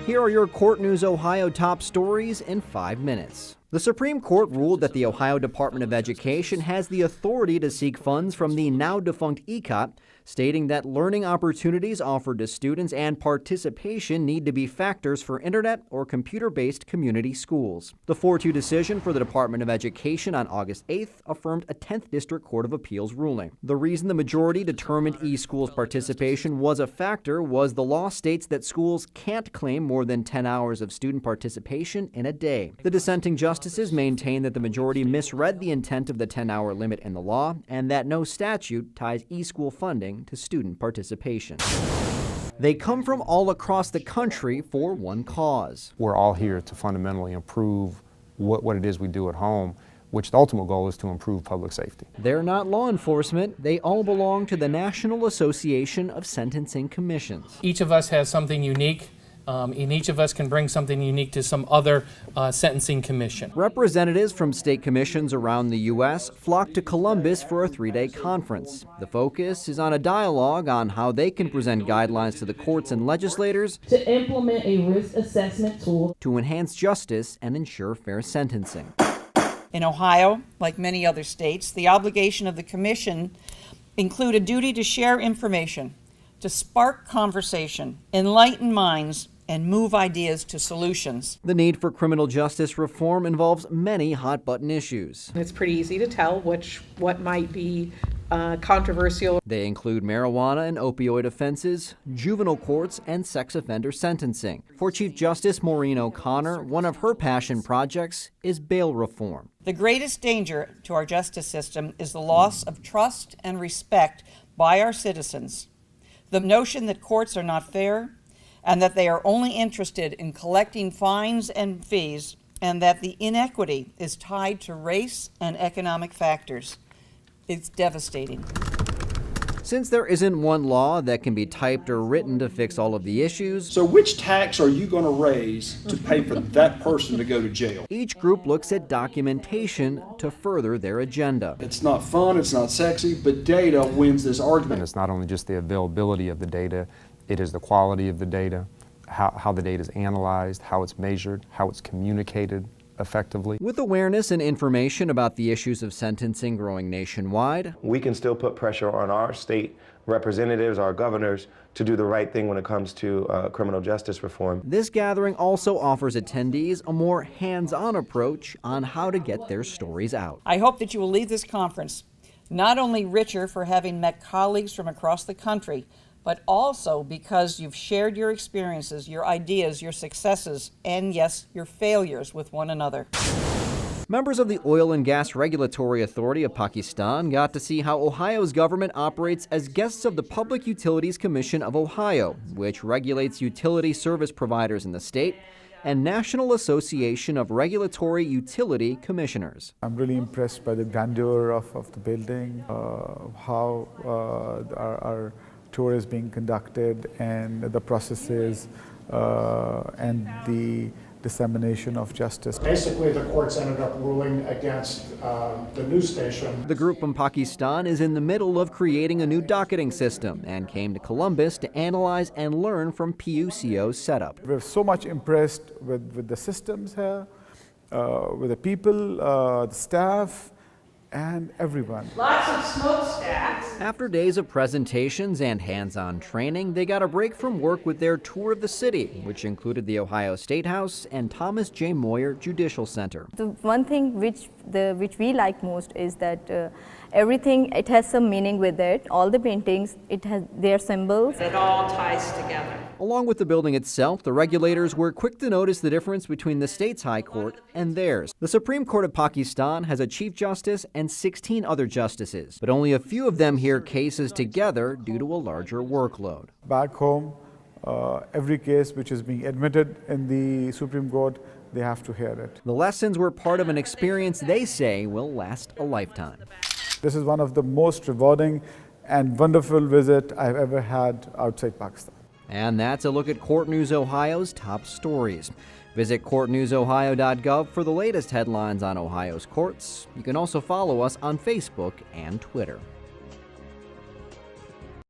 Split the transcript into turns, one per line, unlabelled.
Here are your Court News Ohio top stories in 5 minutes. The Supreme Court ruled that the Ohio Department of Education has the authority to seek funds from the now-defunct ECOT, stating that learning opportunities offered to students and participation need to be factors for internet or computer-based community schools. The 4-2 decision for the Department of Education on August 8th affirmed a 10th District Court of Appeals ruling. The reason the majority determined e-schools participation was a factor was the law states that schools can't claim more than 10 hours of student participation in a day. The dissenting justices maintained that the majority misread the intent of the 10-hour limit in the law and that no statute ties e-school funding to student participation. They come from all across the country for one cause.
We're all here to fundamentally improve what it is we do at home, which the ultimate goal is to improve public safety.
They're not law enforcement. They all belong to the National Association of Sentencing Commissions.
Each of us has something unique. And each of us can bring something unique to some other sentencing commission.
Representatives from state commissions around the U.S. flock to Columbus for a 3-day conference. The focus is on a dialogue on how they can present guidelines to the courts and legislators
to implement a risk assessment tool
to enhance justice and ensure fair sentencing.
In Ohio, like many other states, the obligation of the commission include a duty to share information, to spark conversation, enlighten minds, and move ideas to solutions.
The need for criminal justice reform involves many hot-button issues.
It's pretty easy to tell what might be controversial.
They include marijuana and opioid offenses, juvenile courts, and sex offender sentencing. For Chief Justice Maureen O'Connor, one of her passion projects is bail reform.
The greatest danger to our justice system is the loss of trust and respect by our citizens. The notion that courts are not fair and that they are only interested in collecting fines and fees, and that the inequity is tied to race and economic factors. It's devastating.
Since there isn't one law that can be typed or written to fix all of the issues,
so which tax are you going to raise to pay for that person to go to jail?
Each group looks at documentation to further their agenda.
It's not fun, it's not sexy, but data wins this argument.
And it's not only just the availability of the data, it is the quality of the data, how the data is analyzed, how it's measured, how it's communicated effectively.
With awareness and information about the issues of sentencing growing nationwide,
we can still put pressure on our state representatives, our governors, to do the right thing when it comes to criminal justice reform.
This gathering also offers attendees a more hands-on approach on how to get their stories out.
I hope that you will leave this conference not only richer for having met colleagues from across the country, but also because you've shared your experiences, your ideas, your successes, and yes, your failures with one another.
Members of the Oil and Gas Regulatory Authority of Pakistan got to see how Ohio's government operates as guests of the Public Utilities Commission of Ohio, which regulates utility service providers in the state, and National Association of Regulatory Utility Commissioners.
I'm really impressed by the grandeur of the building, how our tour is being conducted, and the processes and the dissemination of justice.
Basically, the courts ended up ruling against the news station.
The group from Pakistan is in the middle of creating a new docketing system and came to Columbus to analyze and learn from PUCO's setup.
We're so much impressed with the systems here, with the people, the staff, and everyone.
lots of smokestacks.
After days of presentations and hands-on training, they got a break from work with their tour of the city, which included the Ohio Statehouse and Thomas J. Moyer Judicial Center.
The one thing which we like most is that everything, it has some meaning with it. All the paintings, it has their symbols.
It all ties together.
Along with the building itself, the regulators were quick to notice the difference between the state's high court and theirs. The Supreme Court of Pakistan has a Chief Justice and 16 other justices, but only a few of them hear cases together due to a larger workload.
Back home, every case which is being admitted in the Supreme Court, they have to hear it.
The lessons were part of an experience they say will last a lifetime.
This is one of the most rewarding and wonderful visits I've ever had outside Pakistan.
And that's a look at Court News Ohio's top stories. Visit courtnewsohio.gov for the latest headlines on Ohio's courts. You can also follow us on Facebook and Twitter.